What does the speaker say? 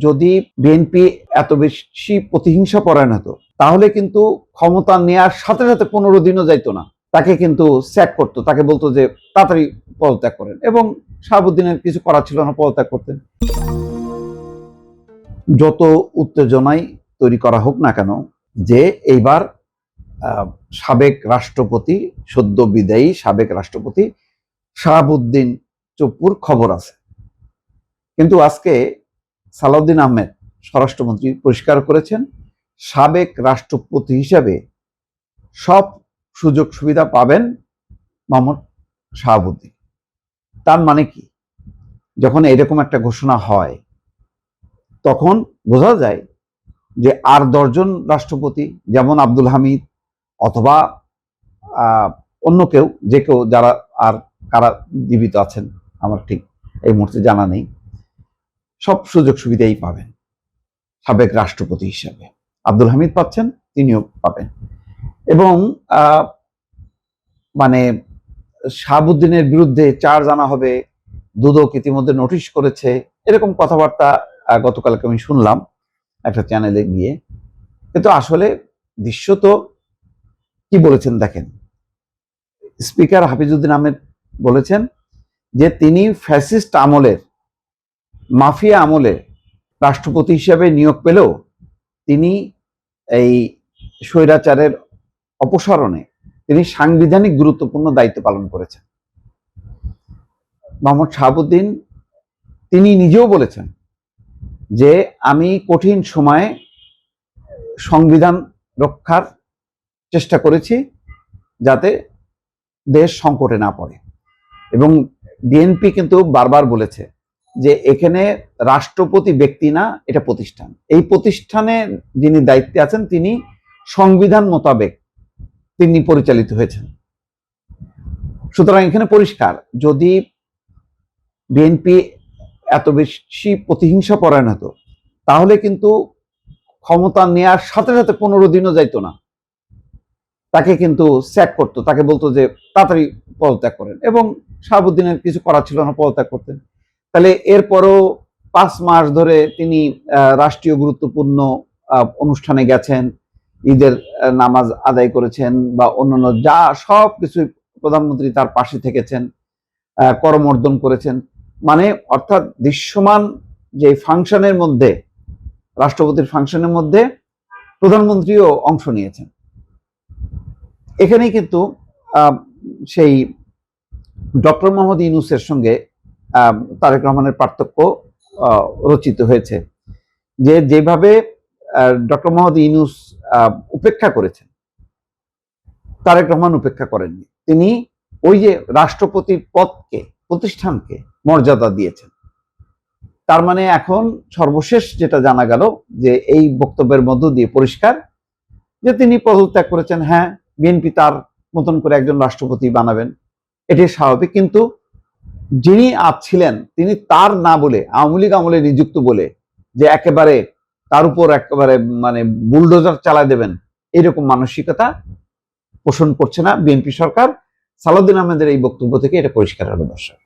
যদি বিএনপি এত বেশি প্রতিহিংসা পরায়ণ হতো তাহলে কিন্তু ক্ষমতা নেয়ার সাথে সাথে 15 দিনও যাইতো না, তাকে কিন্তু স্যাক করতো, তাকে বলতো যে তাড়াতাড়ি পদত্যাগ করেন, এবং শাহাবুদ্দিনের কিছু করা ছিল না, পদত্যাগ করতেন। যত উত্তেজনাই তৈরি করা হোক না কেন যে এইবার সাবেক রাষ্ট্রপতি, সদ্য বিদায়ী সাবেক রাষ্ট্রপতি শাহাবুদ্দিন চুপ্পুর খবর আছে, কিন্তু আজকে সালাউদ্দিন আহমেদ স্বরাষ্ট্রমন্ত্রী পরিষ্কার করেছেন সাবেক রাষ্ট্রপতি হিসাবে সব সুযোগ সুবিধা পাবেন মোহাম্মদ শাহাবুদ্দিন। তার মানে কি, যখন এরকম একটা ঘোষণা হয় তখন বোঝা যায় যে আর 10 জন রাষ্ট্রপতি, যেমন আব্দুল হামিদ অথবা অন্য কেউ, যে কেউ, যারা আর কারা জীবিত আছেন আমার ঠিক এই মুহূর্তে জানা নেই, সব সুযোগ সুবিধাই পাবেন সাবেক রাষ্ট্রপতি হিসাবে। আব্দুল হামিদ পাচ্ছেন, তিনিও পাবেন। এবং মানে শাহাবুদ্দিনের বিরুদ্ধে চার্জ আনা হবে, দুদক ইতিমধ্যে নোটিশ করেছে, এরকম কথাবার্তা গতকালকে আমি শুনলাম একটা চ্যানেলে গিয়ে। কিন্তু আসলে দৃশ্য তো কি বলেছেন দেখেন, স্পিকার হাফিজউদ্দিন আহমেদ বলেছেন যে তিনি ফ্যাসিস্ট আমলের, মাফিয়া আমলে রাষ্ট্রপতি হিসেবে নিয়োগ পেলেও তিনি এই স্বৈরাচারের অপসারণে তিনি সাংবিধানিক গুরুত্বপূর্ণ দায়িত্ব পালন করেছেন। মোহাম্মদ শাহাবুদ্দিন তিনি নিজেও বলেছেন যে আমি কঠিন সময়ে সংবিধান রক্ষার চেষ্টা করেছি যাতে দেশ সংকটে না পড়ে। এবং বিএনপি কিন্তু বারবার বলেছে যে এখানে রাষ্ট্রপতি ব্যক্তি না, এটা প্রতিষ্ঠান, এই প্রতিষ্ঠানে যিনি দায়িত্বে আছেন তিনি সংবিধান মোতাবেক তিনি পরিচালিত হয়েছেন। সুতরাং এখানে পরিষ্কার, যদি বিএনপি এত বেশি প্রতিহিংসা পরায়ণ হতো তাহলে কিন্তু ক্ষমতা নেয়ার সাথে সাথে 15 দিনও যাইতো না, তাকে কিন্তু স্যাক করতো, তাকে বলতো যে তাড়াতাড়ি পদত্যাগ করেন, এবং শাহাবুদ্দিনের কিছু করা ছিল না, পদত্যাগ করতেন। তাহলে এরপরও 5 মাস ধরে তিনি রাষ্ট্রীয় গুরুত্বপূর্ণ অনুষ্ঠানে গেছেন, ঈদের নামাজ আদায় করেছেন বা অন্যান্য যা সব কিছু, প্রধানমন্ত্রী তার পাশে থেকেছেন, করমর্দন করেছেন, মানে অর্থাৎ দৃশ্যমান যে ফাংশনের মধ্যে, রাষ্ট্রপতির ফাংশনের মধ্যে প্রধানমন্ত্রীও অংশ নিয়েছেন। এখানেই কিন্তু সেই ডক্টর মোহাম্মদ ইউনূসের সঙ্গে তারেক রহমানের পার্থক্য রচিত হয়েছে, যে যেভাবে ডক্টর মোহাম্মদ ইউনূস উপেক্ষা করেছেন, তারেক রহমান উপেক্ষা করেননি। তিনি ওই যে রাষ্ট্রপতির পদকে, প্রতিষ্ঠানকে মর্যাদা দিয়েছেন। তার মানে এখন সর্বশেষ যেটা জানা গেল যে এই বক্তব্যের মধ্য দিয়ে পরিষ্কার যে তিনি পদত্যাগ করেছেন। হ্যাঁ, বিএনপি তার মতন করে একজন রাষ্ট্রপতি বানাবেন, এটি স্বাভাবিক, কিন্তু যিনি ছিলেন তিনি তার না বলে, আওয়ামী লীগ আমলে নিযুক্ত বলে যে একেবারে তার উপর একেবারে মানে বুলডোজার চালায় দেবেন, এরকম মানসিকতা পোষণ করছে না বিএনপি সরকার। সালাউদ্দিন আহমেদের এই বক্তব্য থেকে এটা পরিষ্কার হলো দর্শক।